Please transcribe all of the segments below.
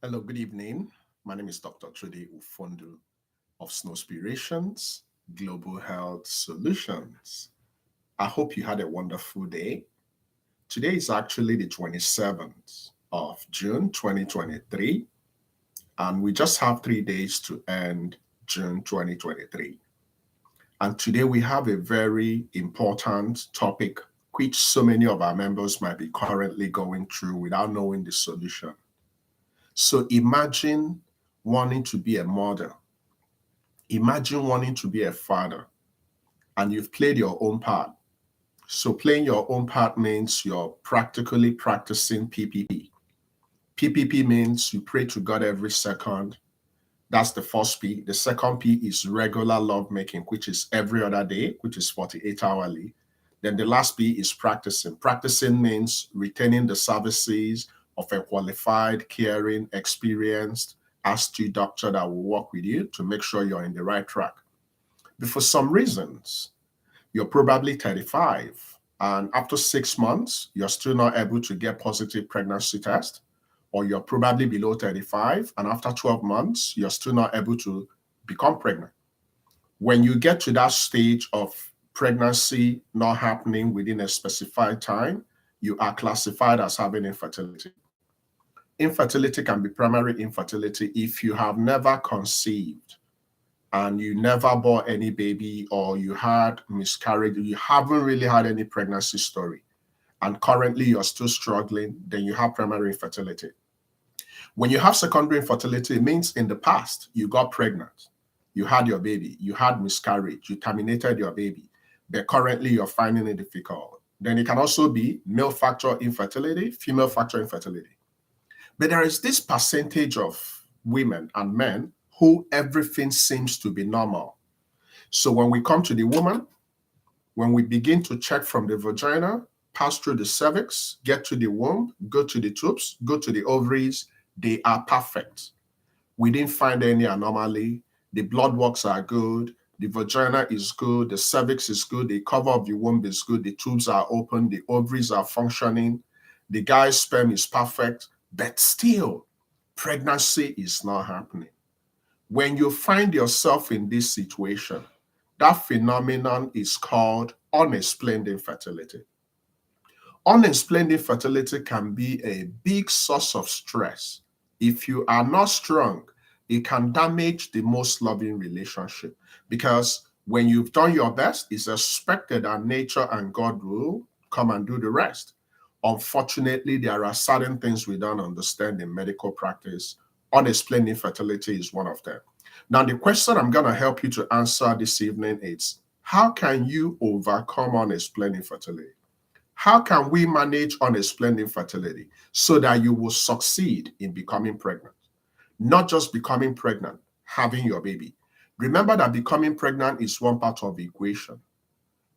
Hello, good evening. My name is Dr. Trudy Ufondu of Snowspirations Global Health Solutions. I hope you had a wonderful day. Today is actually the 27th of June 2023, and we just have 3 days to end June 2023. And today we have a very important topic which so many of our members might be currently going through without knowing the solution. So imagine wanting to be a mother. Imagine wanting to be a father, and you've played your own part. So playing your own part means you're practically practicing PPP. PPP means you pray to God every second. That's the first P. The second P is regular lovemaking, which is every other day, which is 48 hourly. Then the last P is practicing. Practicing means retaining the services of a qualified, caring, experienced, astute doctor that will work with you to make sure you're in the right track. But for some reasons, you're probably 35, and after 6 months, you're still not able to get positive pregnancy test, or you're probably below 35, and after 12 months, you're still not able to become pregnant. When you get to that stage of pregnancy not happening within a specified time, you are classified as having infertility. Infertility can be primary infertility if you have never conceived and you never bore any baby, or you had miscarriage, you haven't really had any pregnancy story, and currently you're still struggling, then you have primary infertility. When you have secondary infertility, it means in the past you got pregnant, you had your baby, you had miscarriage, you terminated your baby, but currently you're finding it difficult. Then it can also be male factor infertility, female factor infertility. But there is this percentage of women and men who everything seems to be normal. So when we come to the woman, when we begin to check from the vagina, pass through the cervix, get to the womb, go to the tubes, go to the ovaries, they are perfect. We didn't find any anomaly. The blood works are good. The vagina is good. The cervix is good. The cover of the womb is good. The tubes are open. The ovaries are functioning. The guy's sperm is perfect. But still, pregnancy is not happening. When you find yourself in this situation, that phenomenon is called unexplained infertility. Unexplained infertility can be a big source of stress. If you are not strong, it can damage the most loving relationship, because when you've done your best, it's expected that nature and God will come and do the rest. Unfortunately, there are certain things we don't understand in medical practice. Unexplained infertility is one of them. Now, the question I'm going to help you to answer this evening is, how can you overcome unexplained infertility? How can we manage unexplained infertility so that you will succeed in becoming pregnant? Not just becoming pregnant, having your baby. Remember that becoming pregnant is one part of the equation.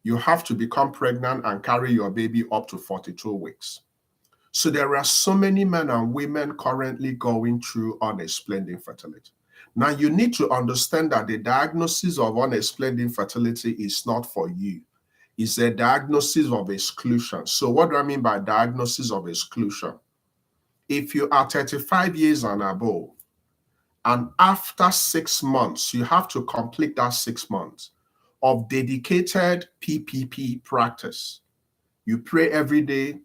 You have to become pregnant and carry your baby up to 42 weeks. So there are so many men and women currently going through unexplained infertility. Now, you need to understand that the diagnosis of unexplained infertility is not for you. It's a diagnosis of exclusion. So what do I mean by diagnosis of exclusion? If you are 35 years and above, and after 6 months, you have to complete that 6 months of dedicated PPP practice. You pray every day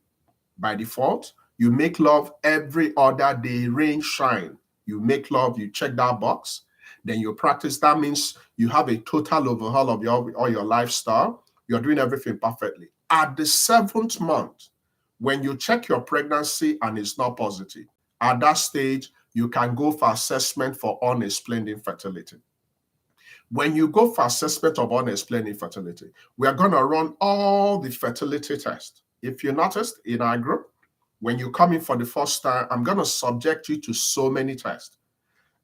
by default. You make love every other day, rain, shine. You make love, you check that box. Then you practice. That means you have a total overhaul of your lifestyle. You're doing everything perfectly. At the 7th month, when you check your pregnancy and it's not positive, at that stage, you can go for assessment for unexplained infertility. When you go for assessment of unexplained infertility, we are going to run all the fertility tests. If you noticed in our group, when you come in for the first time, I'm going to subject you to so many tests.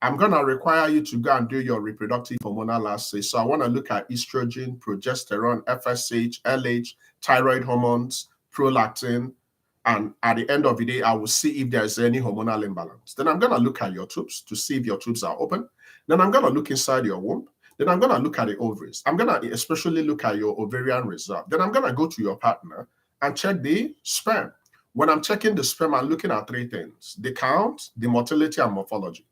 I'm going to require you to go and do your reproductive hormonal assays. So I want to look at estrogen, progesterone, FSH, LH, thyroid hormones, prolactin, and at the end of the day, I will see if there's any hormonal imbalance. Then I'm going to look at your tubes to see if your tubes are open. Then I'm going to look inside your womb. Then I'm going to look at the ovaries. I'm going to especially look at your ovarian reserve. Then I'm going to go to your partner and check the sperm. When I'm checking the sperm, I'm looking at three things: the count, the motility, and morphology.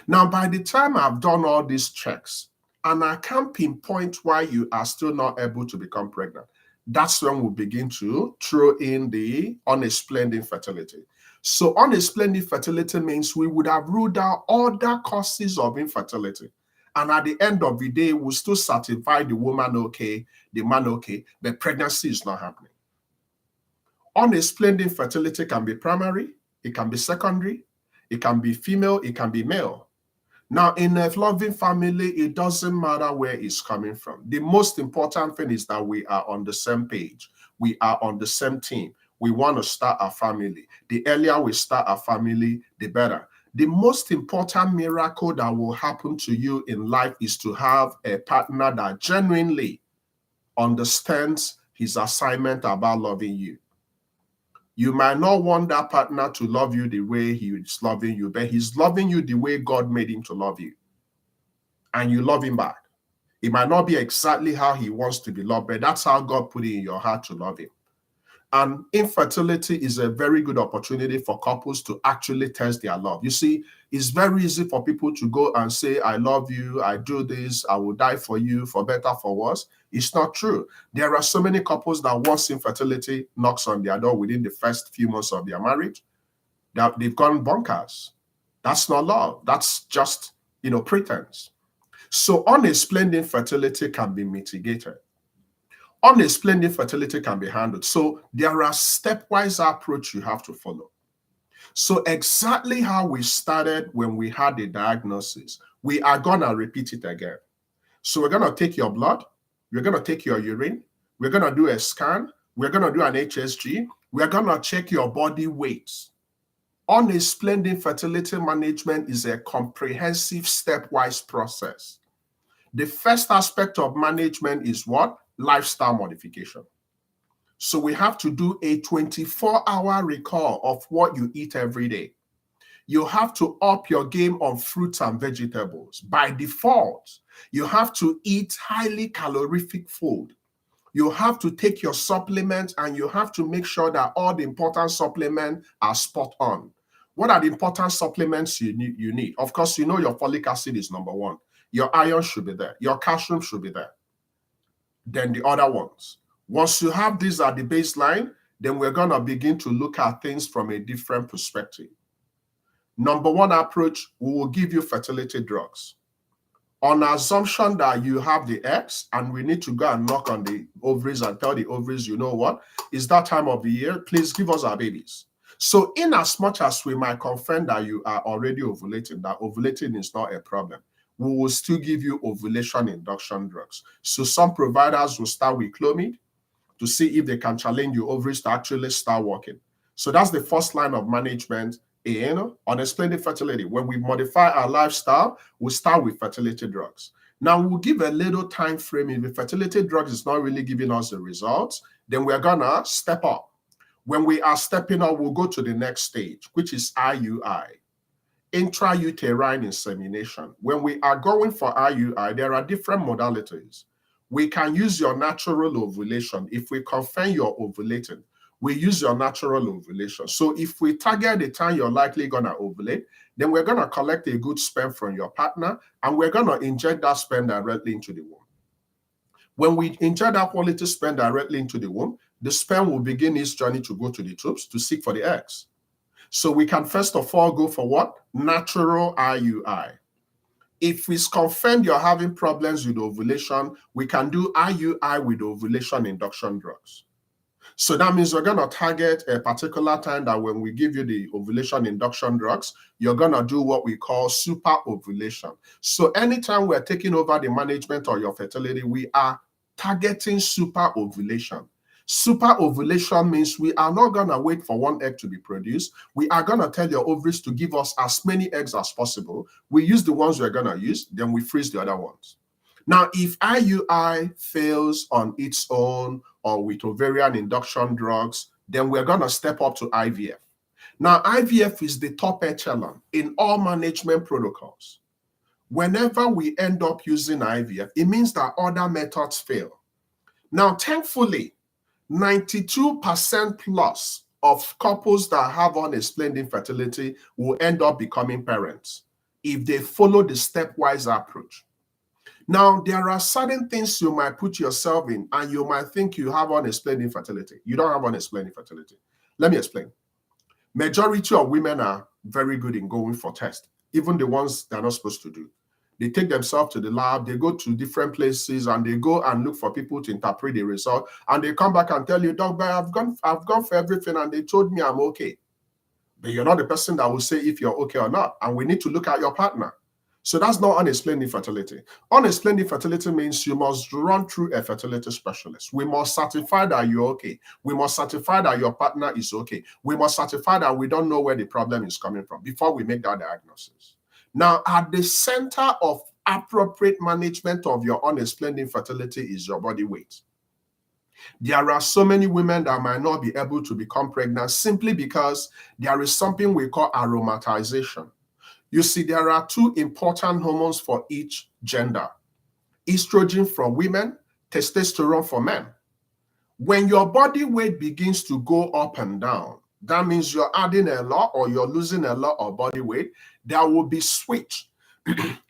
Now, by the time I've done all these checks and I can't pinpoint why you are still not able to become pregnant, that's when we begin to throw in the unexplained infertility. So unexplained infertility means we would have ruled out other causes of infertility. And at the end of the day, we still certify the woman okay, the man okay, but pregnancy is not happening. Unexplained infertility can be primary, it can be secondary, it can be female, it can be male. Now, in a loving family, it doesn't matter where it's coming from. The most important thing is that we are on the same page. We are on the same team. We want to start a family. The earlier we start a family, the better. The most important miracle that will happen to you in life is to have a partner that genuinely understands his assignment about loving you. You might not want that partner to love you the way he is loving you, but he's loving you the way God made him to love you. And you love him back. It might not be exactly how he wants to be loved, but that's how God put it in your heart to love him. And infertility is a very good opportunity for couples to actually test their love. You see, it's very easy for people to go and say, I love you, I do this, I will die for you, for better, for worse. It's not true. There are so many couples that once infertility knocks on their door within the first few months of their marriage, that they've gone bonkers. That's not love. That's just, pretense. So unexplained infertility can be mitigated. Unexplained infertility can be handled. So there are stepwise approach you have to follow. So exactly how we started when we had the diagnosis, we are going to repeat it again. So we're going to take your blood, we're going to take your urine, we're going to do a scan, we're going to do an HSG, we're going to check your body weight. Unexplained infertility management is a comprehensive stepwise process. The first aspect of management is what? Lifestyle modification. So we have to do a 24-hour recall of what you eat every day. You have to up your game on fruits and vegetables. By default, you have to eat highly calorific food. You have to take your supplements and you have to make sure that all the important supplements are spot on. What are the important supplements you need? Of course, your folic acid is number one. Your iron should be there. Your calcium should be there. Then the other ones. Once you have these at the baseline, then we're going to begin to look at things from a different perspective. Number one approach, we will give you fertility drugs. On assumption that you have the eggs and we need to go and knock on the ovaries and tell the ovaries, you know what, it's that time of the year, please give us our babies. So in as much as we might confirm that you are already ovulating, that ovulating is not a problem, we will still give you ovulation induction drugs. So some providers will start with Clomid to see if they can challenge your ovaries to actually start working. So that's the first line of management in unexplained infertility. When we modify our lifestyle, we start with fertility drugs. Now we'll give a little time frame. If the fertility drugs is not really giving us the results, then we're gonna step up. When we are stepping up, we'll go to the next stage, which is IUI. Intrauterine insemination. When we are going for IUI, there are different modalities. We can use your natural ovulation. If we confirm you're ovulating, we use your natural ovulation. So if we target the time you're likely going to ovulate, then we're going to collect a good sperm from your partner, and we're going to inject that sperm directly into the womb. When we inject that quality sperm directly into the womb, the sperm will begin its journey to go to the tubes to seek for the eggs. So we can first of all go for what? Natural IUI. If it's confirmed you're having problems with ovulation, we can do IUI with ovulation induction drugs. So that means we're going to target a particular time that when we give you the ovulation induction drugs, you're going to do what we call super ovulation. So anytime we're taking over the management of your fertility, we are targeting super ovulation. Super ovulation means we are not going to wait for one egg to be produced. We are going to tell your ovaries to give us as many eggs as possible. We use the ones we're going to use, then we freeze the other ones. Now, if IUI fails on its own or with ovarian induction drugs, then we're going to step up to IVF. Now, IVF is the top echelon in all management protocols. Whenever we end up using IVF, it means that other methods fail. Now, thankfully, 92% plus of couples that have unexplained infertility will end up becoming parents if they follow the stepwise approach. Now, there are certain things you might put yourself in and you might think you have unexplained infertility. You don't have unexplained infertility. Let me explain. Majority of women are very good in going for tests, even the ones they're not supposed to do. They take themselves to the lab, they go to different places, and they go and look for people to interpret the result, and they come back and tell you, Doc, but I've gone for everything, and they told me I'm okay. But you're not the person that will say if you're okay or not, and we need to look at your partner. So that's not unexplained infertility. Unexplained infertility means you must run through a fertility specialist. We must certify that you're okay. We must certify that your partner is okay. We must certify that we don't know where the problem is coming from before we make that diagnosis. Now, at the center of appropriate management of your unexplained infertility is your body weight. There are so many women that might not be able to become pregnant simply because there is something we call aromatization. You see, there are two important hormones for each gender. Estrogen for women, testosterone for men. When your body weight begins to go up and down, that means you're adding a lot or you're losing a lot of body weight. There will be switch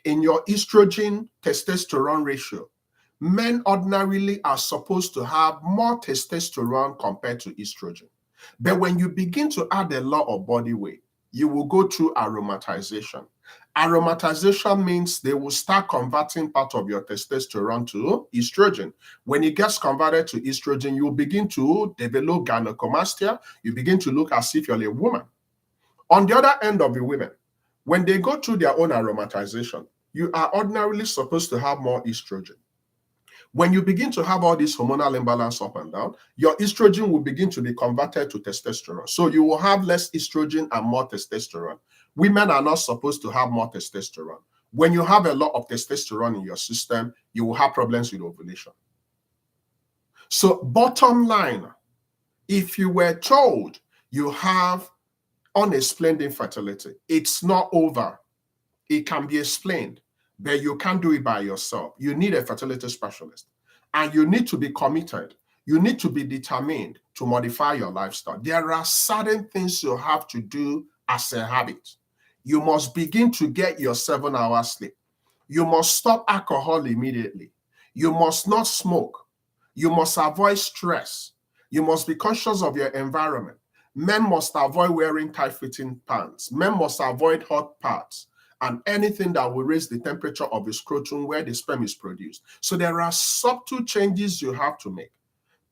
in your estrogen testosterone ratio. Men ordinarily are supposed to have more testosterone compared to estrogen. But when you begin to add a lot of body weight, you will go through aromatization. Aromatization means they will start converting part of your testosterone to estrogen. When it gets converted to estrogen, you will begin to develop gynecomastia. You begin to look as if you're a woman. On the other end of the women, when they go through their own aromatization, you are ordinarily supposed to have more estrogen. When you begin to have all this hormonal imbalance up and down, your estrogen will begin to be converted to testosterone. So you will have less estrogen and more testosterone. Women are not supposed to have more testosterone. When you have a lot of testosterone in your system, you will have problems with ovulation. So bottom line, if you were told you have unexplained infertility, it's not over. It can be explained, but you can't do it by yourself. You need a fertility specialist, and you need to be committed. You need to be determined to modify your lifestyle. There are certain things you have to do as a habit. You must begin to get your 7 hours sleep. You must stop alcohol immediately. You must not smoke. You must avoid stress. You must be conscious of your environment. Men must avoid wearing tight-fitting pants. Men must avoid hot parts and anything that will raise the temperature of the scrotum where the sperm is produced. So there are subtle changes you have to make.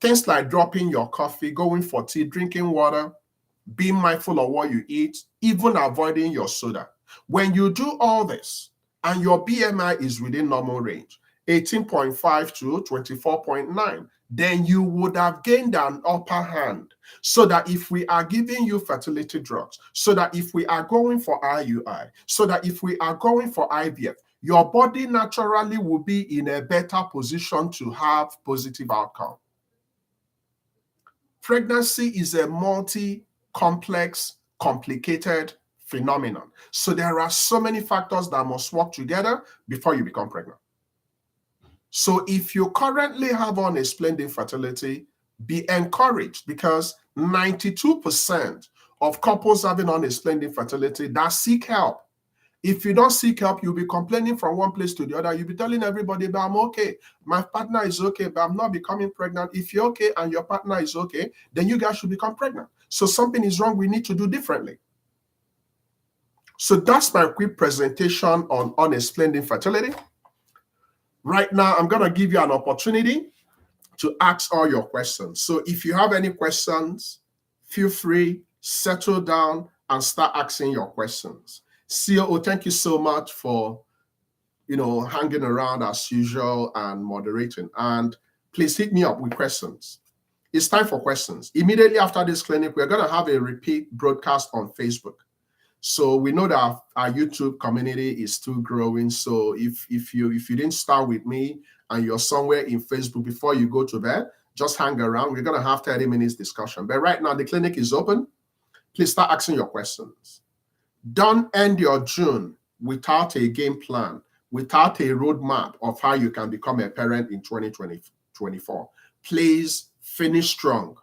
Things like dropping your coffee, going for tea, drinking water, being mindful of what you eat, even avoiding your soda. When you do all this and your BMI is within normal range, 18.5 to 24.9, then you would have gained an upper hand. So that if we are giving you fertility drugs, so that if we are going for IUI, so that if we are going for IVF, your body naturally will be in a better position to have positive outcome. Pregnancy is a multi-complex, complicated phenomenon. So there are so many factors that must work together before you become pregnant. So if you currently have unexplained infertility, be encouraged, because 92% of couples having unexplained infertility that seek help. If you don't seek help, you'll be complaining from one place to the other. You'll be telling everybody, but I'm okay. My partner is okay, but I'm not becoming pregnant. If you're okay and your partner is okay, then you guys should become pregnant. So something is wrong. We need to do differently. So that's my quick presentation on unexplained infertility. Right now, I'm going to give you an opportunity to ask all your questions. So if you have any questions, feel free, settle down and start asking your questions. COO, thank you so much for, hanging around as usual and moderating. And please hit me up with questions. It's time for questions. Immediately after this clinic, we're going to have a repeat broadcast on Facebook. So we know that our YouTube community is still growing. So if you didn't start with me and you're somewhere in Facebook before you go to bed, just hang around. We're going to have 30 minutes discussion. But right now, the clinic is open. Please start asking your questions. Don't end your June without a game plan, without a roadmap of how you can become a parent in 2024. Please finish strong.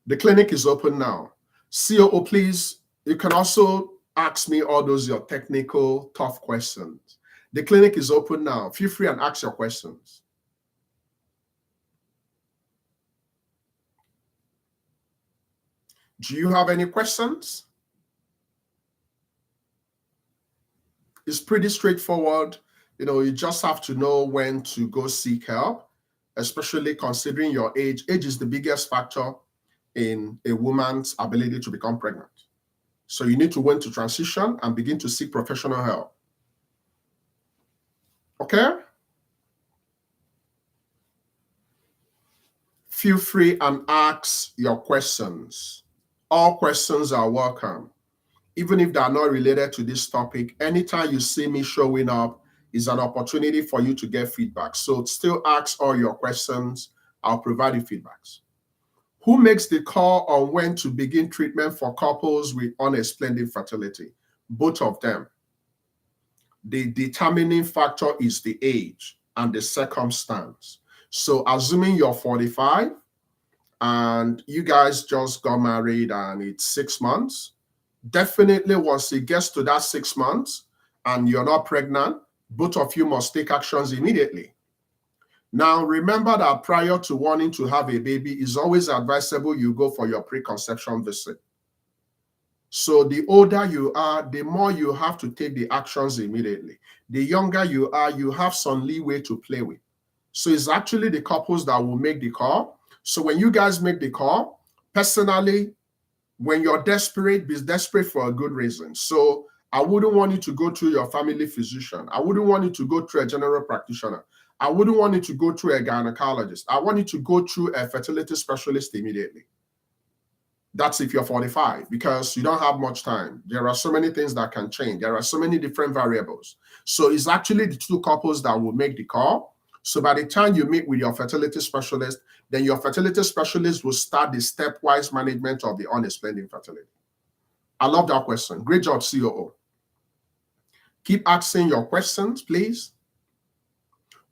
The clinic is open now. COO, please, you can also ask me all those your technical, tough questions. The clinic is open now. Feel free and ask your questions. Do you have any questions? It's pretty straightforward. You just have to know when to go seek help, especially considering your age. Age is the biggest factor in a woman's ability to become pregnant. So you need to wait to transition and begin to seek professional help. Okay? Feel free and ask your questions. All questions are welcome. Even if they are not related to this topic, anytime you see me showing up is an opportunity for you to get feedback. So still ask all your questions. I'll provide you feedbacks. Who makes the call on when to begin treatment for couples with unexplained infertility? Both of them. The determining factor is the age and the circumstance. So assuming you're 45 and you guys just got married and it's 6 months, definitely once it gets to that 6 months and you're not pregnant, both of you must take actions immediately. Now, remember that prior to wanting to have a baby, it's always advisable you go for your preconception visit. So the older you are, the more you have to take the actions immediately. The younger you are, you have some leeway to play with. So it's actually the couples that will make the call. So when you guys make the call, personally, when you're desperate, be desperate for a good reason. So I wouldn't want you to go through your family physician. I wouldn't want you to go through a general practitioner. I wouldn't want you to go through a gynecologist. I want you to go through a fertility specialist immediately. That's if you're 45, because you don't have much time. There are so many things that can change. There are so many different variables. So it's actually the two couples that will make the call. So by the time you meet with your fertility specialist, then your fertility specialist will start the stepwise management of the unexplained infertility. I love that question. Great job, COO. Keep asking your questions, please.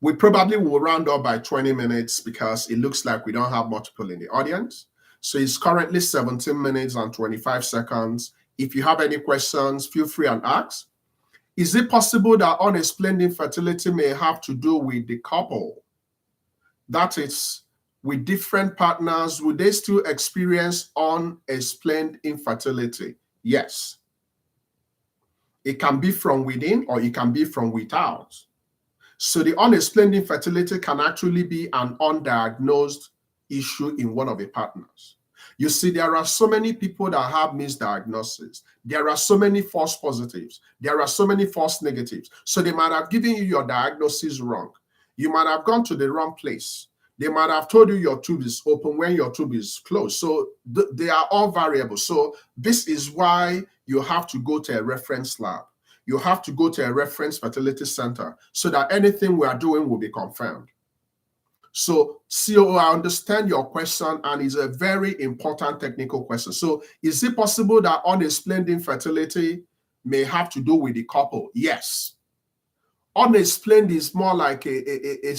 We probably will round up by 20 minutes because it looks like we don't have much people in the audience. So it's currently 17 minutes and 25 seconds. If you have any questions, feel free and ask. Is it possible that unexplained infertility may have to do with the couple? That is, with different partners, would they still experience unexplained infertility? Yes. It can be from within or it can be from without. So the unexplained infertility can actually be an undiagnosed issue in one of the partners. You see, there are so many people that have misdiagnoses. There are so many false positives. There are so many false negatives. So they might have given you your diagnosis wrong. You might have gone to the wrong place. They might have told you your tube is open when your tube is closed. So they are all variables. So this is why you have to go to a reference lab. You have to go to a reference fertility center so that anything we are doing will be confirmed. So, COO, I understand your question, and it's a very important technical question. So, is it possible that unexplained infertility may have to do with the couple? Yes. Unexplained is more like a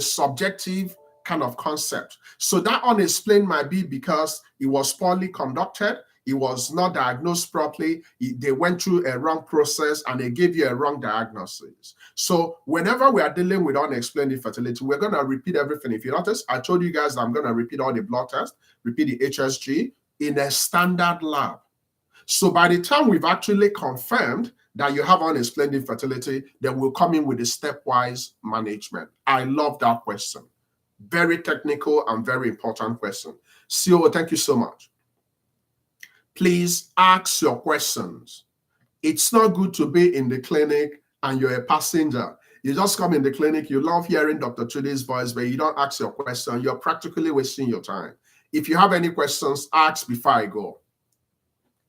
subjective kind of concept. So that unexplained might be because it was poorly conducted, it was not diagnosed properly, they went through a wrong process and they gave you a wrong diagnosis. So whenever we are dealing with unexplained infertility, we're going to repeat everything. If you notice, I told you guys I'm going to repeat all the blood tests, repeat the HSG in a standard lab. So by the time we've actually confirmed that you have unexplained infertility, then we'll come in with the stepwise management. I love that question. Very technical and very important question. COO, thank you so much. Please ask your questions. It's not good to be in the clinic and you're a passenger. You just come in the clinic, you love hearing Dr. Chudi's voice, but you don't ask your question. You're practically wasting your time. If you have any questions, ask before I go.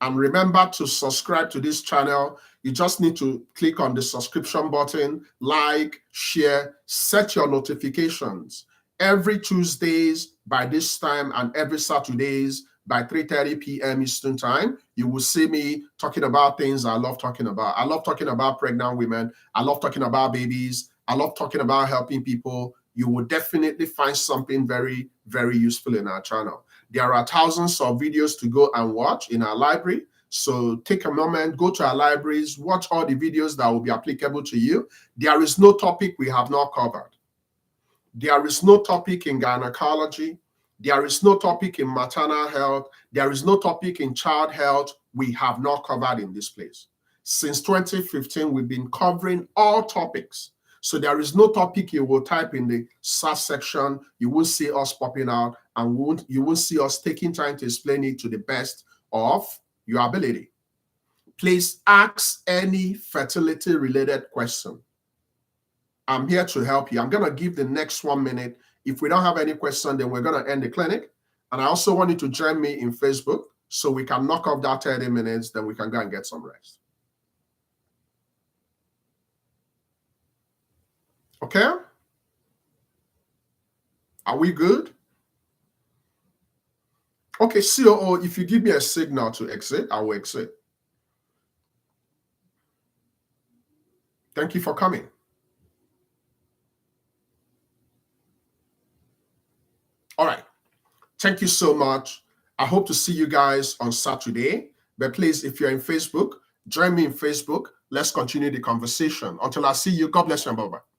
And remember to subscribe to this channel. You just need to click on the subscription button, like, share, set your notifications. Every Tuesdays by this time and every Saturdays by 3:30 p.m. Eastern Time, you will see me talking about things I love talking about. I love talking about pregnant women. I love talking about babies. I love talking about helping people. You will definitely find something very, very useful in our channel. There are thousands of videos to go and watch in our library. So take a moment, go to our libraries, watch all the videos that will be applicable to you. There is no topic we have not covered. There is no topic in gynecology. There is no topic in maternal health. There is no topic in child health we have not covered in this place. Since 2015, we've been covering all topics. So there is no topic you will type in the search section, you will see us popping out, and you won't see us taking time to explain it to the best of your ability. Please ask any fertility-related question. I'm here to help you. I'm going to give the next 1 minute. If we don't have any question, then we're going to end the clinic. And I also want you to join me in Facebook so we can knock off that 30 minutes, then we can go and get some rest. Okay? Are we good? Okay, COO, if you give me a signal to exit, I will exit. Thank you for coming. All right. Thank you so much. I hope to see you guys on Saturday. But please, if you're in Facebook, join me in Facebook. Let's continue the conversation. Until I see you, God bless you and bye-bye.